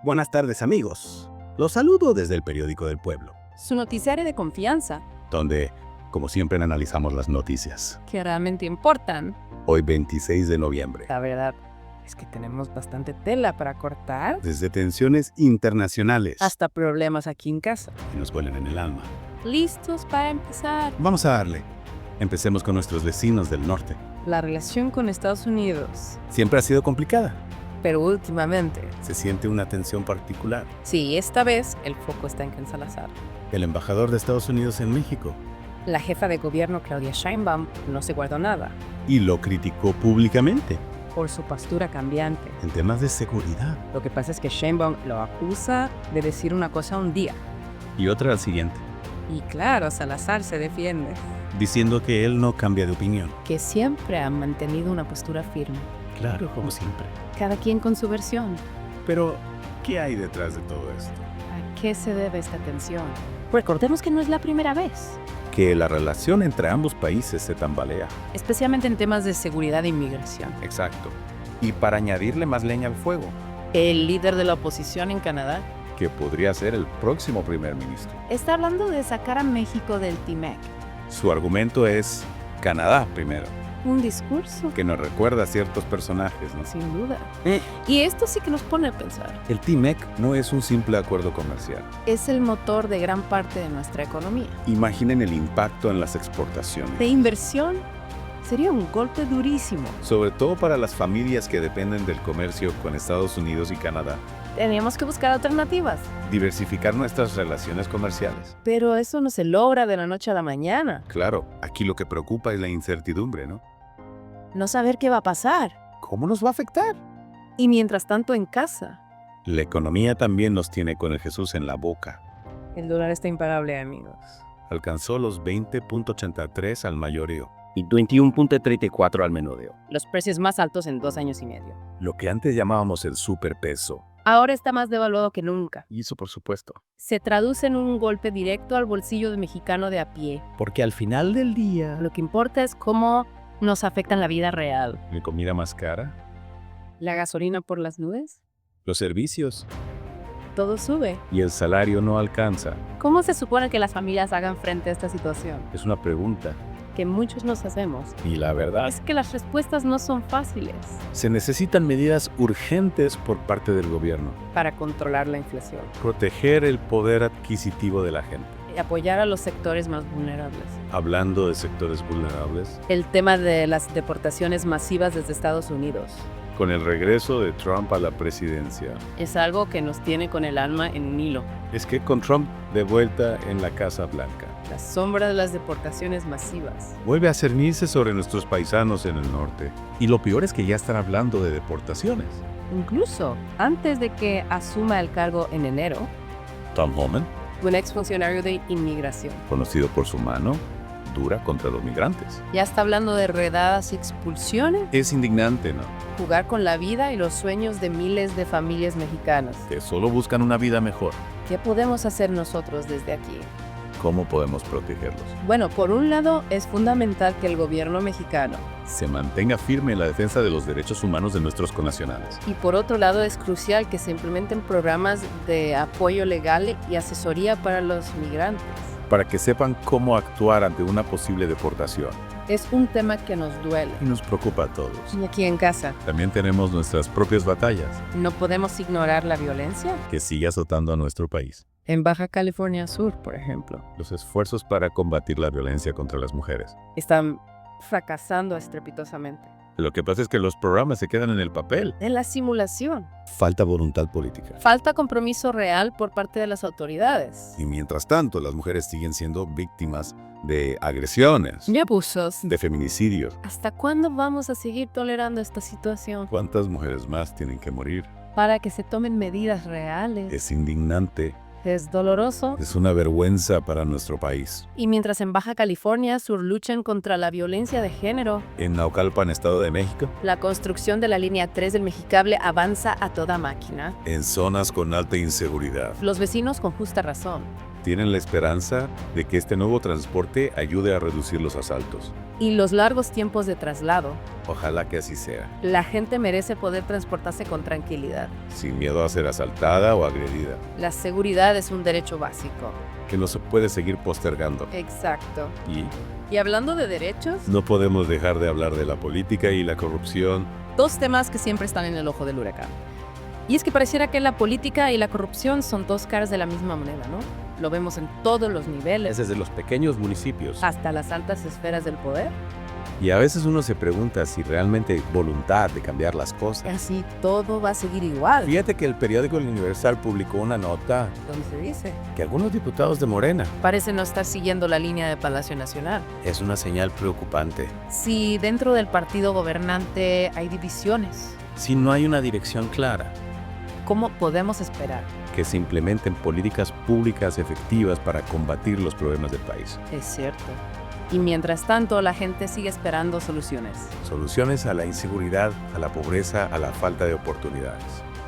Buenas tardes, amigos. Los saludo desde el periódico del pueblo, Su noticiario de confianza, donde, como siempre, analizamos las noticias. que realmente importan. Hoy 26 de noviembre. La verdad es que tenemos bastante tela para cortar. Desde tensiones internacionales Hasta problemas aquí en casa. que nos vuelen en el alma. ¿Listos para empezar? Vamos a darle. Empecemos con nuestros vecinos del norte. La relación con Estados Unidos. Siempre ha sido complicada. Pero últimamente, Se siente una tensión particular. sí, esta vez el foco está en Ken Salazar. El embajador de Estados Unidos en México. La jefa de gobierno, Claudia Sheinbaum, no se guardó nada Y lo criticó públicamente por su postura cambiante. en temas de seguridad. Lo que pasa es que Sheinbaum lo acusa de decir una cosa un día. Y otra al siguiente, Y claro, Salazar se defiende. diciendo que él no cambia de opinión. Que siempre han mantenido una postura firme. Claro, como siempre. Cada quien con su versión. Pero, ¿qué hay detrás de todo esto? ¿A qué se debe esta tensión? Recordemos que no es la primera vez, Que la relación entre ambos países se tambalea. especialmente en temas de seguridad e inmigración. Exacto. Y para añadirle más leña al fuego, El líder de la oposición en Canadá que podría ser el próximo primer ministro. está hablando de sacar a México del TMEC. Su argumento es Canadá primero, Un discurso, que nos recuerda a ciertos personajes, ¿no? sin duda. Y esto sí que nos pone a pensar. El TMEC no es un simple acuerdo comercial. Es el motor de gran parte de nuestra economía. Imaginen el impacto en las exportaciones, De inversión, sería un golpe durísimo. sobre todo para las familias que dependen del comercio con Estados Unidos y Canadá. Tenemos que buscar alternativas. Diversificar nuestras relaciones comerciales. Pero eso no se logra de la noche a la mañana. Claro, aquí lo que preocupa es la incertidumbre, ¿no? No saber qué va a pasar. ¿Cómo nos va a afectar? Y mientras tanto en casa. La economía también nos tiene con el Jesús en la boca. El dólar está imparable, amigos. Alcanzó los 20.83 al mayoreo, y 21.34 al menudeo. Los precios más altos en 2 años y medio. lo que antes llamábamos el superpeso. Ahora está más devaluado que nunca. Y eso, por supuesto. Se traduce en un golpe directo al bolsillo del mexicano de a pie. Porque al final del día, Lo que importa es cómo nos afecta en la vida real. La comida más cara, La gasolina por las nubes. los servicios Todo sube. y el salario no alcanza. ¿Cómo se supone que las familias hagan frente a esta situación? Es una pregunta. Que muchos nos hacemos. Y la verdad, Es que las respuestas no son fáciles se necesitan medidas urgentes por parte del gobierno. para controlar la inflación Proteger el poder adquisitivo de la gente. y apoyar a los sectores más vulnerables. Hablando de sectores vulnerables, El tema de las deportaciones masivas desde Estados Unidos con el regreso de Trump a la presidencia, es algo que nos tiene con el alma en un hilo. es que con Trump de vuelta en la Casa Blanca, La sombra de las deportaciones masivas. vuelve a cernirse sobre nuestros paisanos en el norte. y lo peor es que ya están hablando de deportaciones. Incluso antes de que asuma el cargo en enero, Tom Homan, un exfuncionario de inmigración conocido por su mano dura contra los migrantes. ya está hablando de redadas y expulsiones, Es indignante, ¿no? jugar con la vida y los sueños de miles de familias mexicanas. Que solo buscan una vida mejor. ¿Qué podemos hacer nosotros desde aquí? ¿Cómo podemos protegerlos? Bueno, por un lado es fundamental que el gobierno mexicano Se mantenga firme en la defensa de los derechos humanos de nuestros connacionales. y por otro lado es crucial que se implementen programas de apoyo legal y asesoría para los migrantes. Para que sepan cómo actuar ante una posible deportación. Es un tema que nos duele. Y nos preocupa a todos. Y aquí en casa, También tenemos nuestras propias batallas, ¿no podemos ignorar la violencia? que sigue azotando a nuestro país. En Baja California Sur, por ejemplo, Los esfuerzos para combatir la violencia contra las mujeres. están fracasando estrepitosamente. Lo que pasa es que los programas se quedan en el papel. En la simulación, Falta voluntad política. falta compromiso real por parte de las autoridades. Y mientras tanto, las mujeres siguen siendo víctimas de agresiones, Y abusos. de feminicidios. ¿Hasta cuándo vamos a seguir tolerando esta situación? ¿Cuántas mujeres más tienen que morir? Para que se tomen medidas reales. Es indignante. Es doloroso. Es una vergüenza para nuestro país. Y mientras en Baja California Sur luchan contra la violencia de género, En Naucalpan, Estado de México, la construcción de la línea 3 del Mexicable avanza a toda máquina. en zonas con alta inseguridad, Los vecinos, con justa razón, tienen la esperanza de que este nuevo transporte ayude a reducir los asaltos. Y los largos tiempos de traslado. Ojalá que así sea, La gente merece poder transportarse con tranquilidad. sin miedo a ser asaltada o agredida, La seguridad es un derecho básico. que no se puede seguir postergando. Exacto. Y Y hablando de derechos, no podemos dejar de hablar de la política y la corrupción. dos temas que siempre están en el ojo del huracán. Y es que pareciera que la política y la corrupción son dos caras de la misma moneda, ¿no? Lo vemos en todos los niveles, Desde los pequeños municipios. hasta las altas esferas del poder. Y a veces uno se pregunta si realmente hay voluntad de cambiar las cosas. Así todo va a seguir igual. Fíjate que el periódico El Universal publicó una nota ¿Dónde se dice? que algunos diputados de Morena. Parece no estar siguiendo la línea de Palacio Nacional. Es una señal preocupante. Si dentro del partido gobernante hay divisiones, Si no hay una dirección clara. ¿cómo podemos esperar? Que se implementen políticas públicas efectivas para combatir los problemas del país. Es cierto. Y mientras tanto, la gente sigue esperando soluciones. Soluciones a la inseguridad, a la pobreza, a la falta de oportunidades.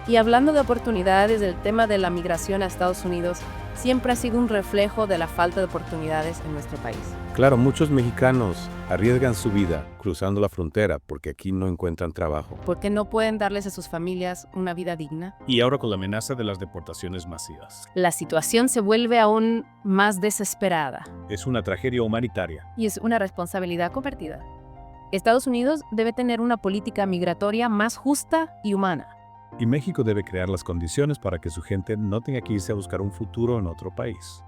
Y hablando de oportunidades, el tema de la migración a Estados Unidos siempre ha sido un reflejo de la falta de oportunidades en nuestro país. Claro, muchos mexicanos arriesgan su vida cruzando la frontera porque aquí no encuentran trabajo. Porque no pueden darles a sus familias una vida digna. Y ahora con la amenaza de las deportaciones masivas. La situación se vuelve aún más desesperada Es una tragedia humanitaria. y es una responsabilidad compartida. Estados Unidos debe tener una política migratoria más justa y humana. Y México debe crear las condiciones para que su gente no tenga que irse a buscar un futuro en otro país.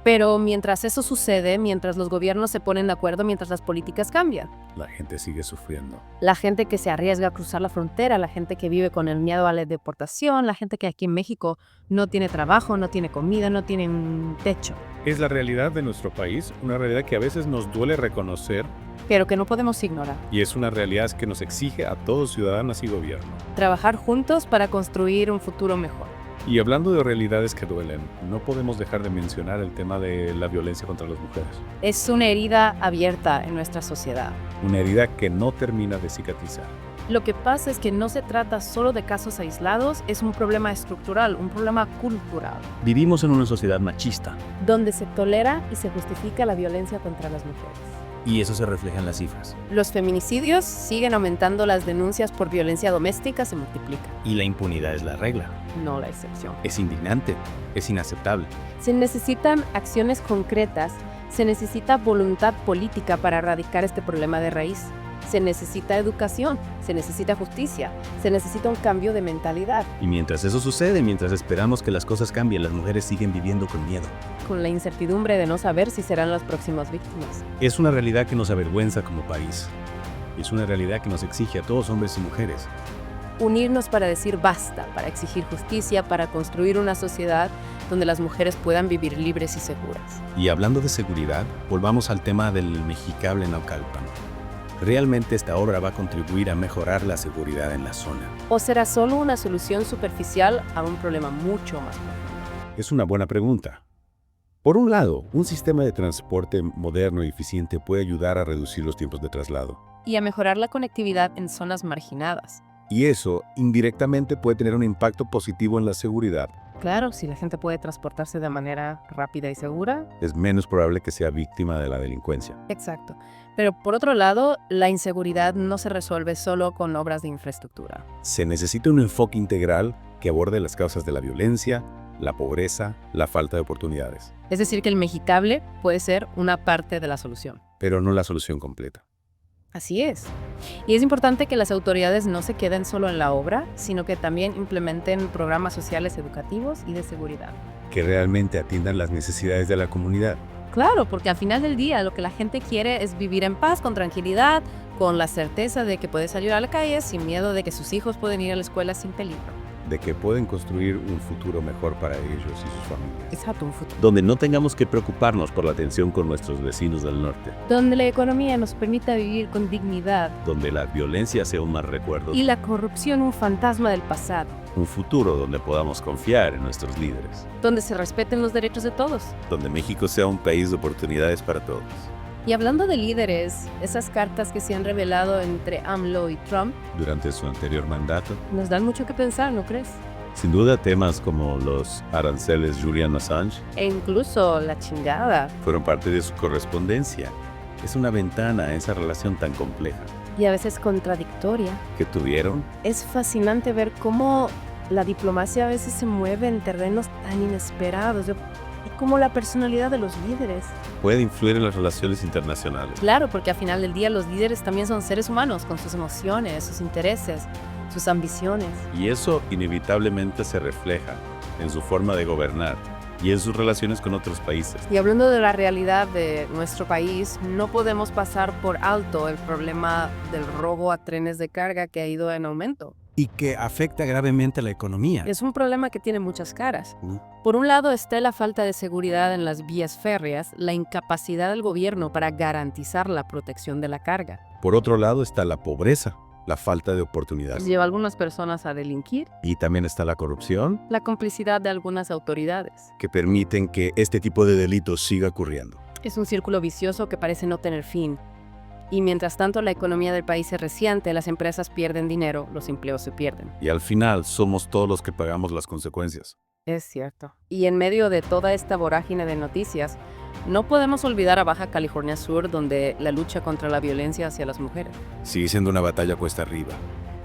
Pero mientras eso sucede, mientras los gobiernos se ponen de acuerdo, mientras las políticas cambian, La gente sigue sufriendo. la gente que se arriesga a cruzar la frontera, la gente que vive con el miedo a la deportación, la gente que aquí en México no tiene trabajo, no tiene comida, no tiene un techo, Es la realidad de nuestro país, una realidad que a veces nos duele reconocer pero que no podemos ignorar. y es una realidad que nos exige a todos ciudadanos y gobierno. Trabajar juntos para construir un futuro mejor. Y hablando de realidades que duelen, no podemos dejar de mencionar el tema de la violencia contra las mujeres. Es una herida abierta en nuestra sociedad. Una herida que no termina de cicatrizar. Lo que pasa es que no se trata solo de casos aislados, es un problema estructural, un problema cultural, Vivimos en una sociedad machista. donde se tolera y se justifica la violencia contra las mujeres. Y eso se refleja en las cifras. Los feminicidios siguen aumentando, las denuncias por violencia doméstica se multiplican, Y la impunidad es la regla. no la excepción. Es indignante, es inaceptable. Se necesitan acciones concretas, se necesita voluntad política para erradicar este problema de raíz. Se necesita educación, se necesita justicia, se necesita un cambio de mentalidad, Y mientras eso sucede, mientras esperamos que las cosas cambien, las mujeres siguen viviendo con miedo. con la incertidumbre de no saber si serán las próximas víctimas. Es una realidad que nos avergüenza como país. Es una realidad que nos exige a todos hombres y mujeres. Unirnos para decir basta, para exigir justicia, para construir una sociedad donde las mujeres puedan vivir libres y seguras. Y hablando de seguridad, volvamos al tema del Mexicable Naucalpan. ¿Realmente esta obra va a contribuir a mejorar la seguridad en la zona? ¿O será solo una solución superficial a un problema mucho más profundo? Es una buena pregunta. Por un lado, un sistema de transporte moderno y eficiente puede ayudar a reducir los tiempos de traslado. Y a mejorar la conectividad en zonas marginadas. Y eso, indirectamente, puede tener un impacto positivo en la seguridad. Claro, si la gente puede transportarse de manera rápida y segura. Es menos probable que sea víctima de la delincuencia. Exacto. Pero por otro lado, la inseguridad no se resuelve solo con obras de infraestructura. Se necesita un enfoque integral que aborde las causas de la violencia, la pobreza, la falta de oportunidades, Es decir, que el Mexicable puede ser una parte de la solución. pero no la solución completa. Así es. Y es importante que las autoridades no se queden solo en la obra, sino que también implementen programas sociales educativos y de seguridad. Que realmente atiendan las necesidades de la comunidad. Claro, porque al final del día lo que la gente quiere es vivir en paz, con tranquilidad, con la certeza de que puede salir a la calle sin miedo de que sus hijos pueden ir a la escuela sin peligro. De que pueden construir un futuro mejor para ellos y sus familias. Exacto, un futuro Donde no tengamos que preocuparnos por la tensión con nuestros vecinos del norte. donde la economía nos permita vivir con dignidad Donde la violencia sea un mal recuerdo. y la corrupción un fantasma del pasado, Un futuro donde podamos confiar en nuestros líderes. donde se respeten los derechos de todos. Donde México sea un país de oportunidades para todos. Y hablando de líderes, esas cartas que se han revelado entre AMLO y Trump Durante su anterior mandato, nos dan mucho que pensar, ¿no crees? Sin duda, temas como los aranceles Julian Assange E incluso la chingada. fueron parte de su correspondencia. Es una ventana a esa relación tan compleja Y a veces contradictoria. que tuvieron. Es fascinante ver cómo la diplomacia a veces se mueve en terrenos tan inesperados y cómo la personalidad de los líderes. Puede influir en las relaciones internacionales. Claro, porque al final del día los líderes también son seres humanos con sus emociones, sus intereses, sus ambiciones. Y eso inevitablemente se refleja en su forma de gobernar y en sus relaciones con otros países. Y hablando de la realidad de nuestro país, no podemos pasar por alto el problema del robo a trenes de carga que ha ido en aumento. Y que afecta gravemente a la economía. Es un problema que tiene muchas caras. Por un lado está la falta de seguridad en las vías férreas, la incapacidad del gobierno para garantizar la protección de la carga. Por otro lado está la pobreza, la falta de oportunidades. Lleva a algunas personas a delinquir, Y también está la corrupción, la complicidad de algunas autoridades. que permiten que este tipo de delitos siga ocurriendo. Es un círculo vicioso que parece no tener fin. Y mientras tanto la economía del país se resiente, las empresas pierden dinero, los empleos se pierden. Y al final somos todos los que pagamos las consecuencias. Es cierto. Y en medio de toda esta vorágine de noticias, no podemos olvidar a Baja California Sur, donde la lucha contra la violencia hacia las mujeres. Sigue siendo una batalla cuesta arriba.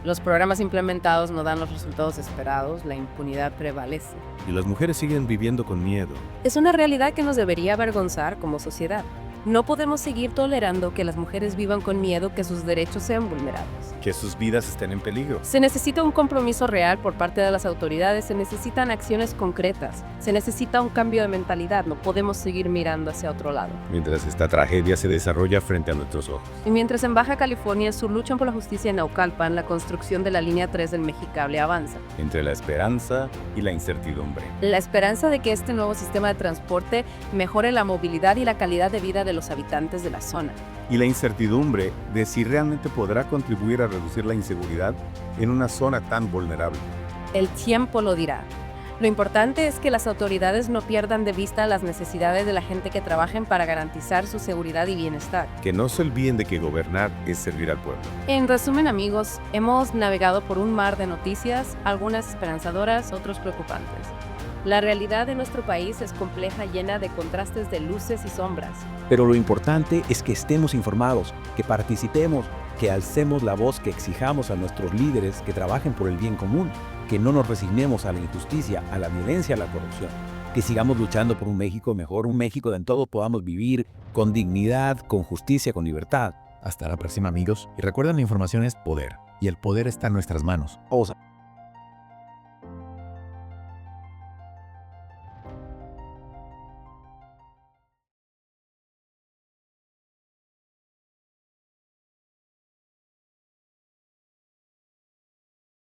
Los programas implementados no dan los resultados esperados, la impunidad prevalece. Y las mujeres siguen viviendo con miedo. Es una realidad que nos debería avergonzar como sociedad. No podemos seguir tolerando que las mujeres vivan con miedo que sus derechos sean vulnerados. Que sus vidas estén en peligro. Se necesita un compromiso real por parte de las autoridades, se necesitan acciones concretas, se necesita un cambio de mentalidad, no podemos seguir mirando hacia otro lado. Mientras esta tragedia se desarrolla frente a nuestros ojos. Y mientras en Baja California Sur luchan por la justicia en Naucalpan, la construcción de la línea 3 del Mexicable avanza. Entre la esperanza y la incertidumbre. La esperanza de que este nuevo sistema de transporte mejore la movilidad y la calidad de vida de los habitantes de la zona. Y la incertidumbre de si realmente podrá contribuir a reducir la inseguridad en una zona tan vulnerable. El tiempo lo dirá. Lo importante es que las autoridades no pierdan de vista las necesidades de la gente que trabajen para garantizar su seguridad y bienestar. Que no se olviden de que gobernar es servir al pueblo. En resumen, amigos, hemos navegado por un mar de noticias, algunas esperanzadoras, otros preocupantes. La realidad de nuestro país es compleja, llena de contrastes de luces y sombras. Pero lo importante es que estemos informados, que participemos, que alcemos la voz, que exijamos a nuestros líderes que trabajen por el bien común, que no nos resignemos a la injusticia, a la violencia, a la corrupción, que sigamos luchando por un México mejor, un México donde todos podamos vivir con dignidad, con justicia, con libertad. Hasta la próxima, amigos. Y recuerden, la información es poder. Y el poder está en nuestras manos. Osa.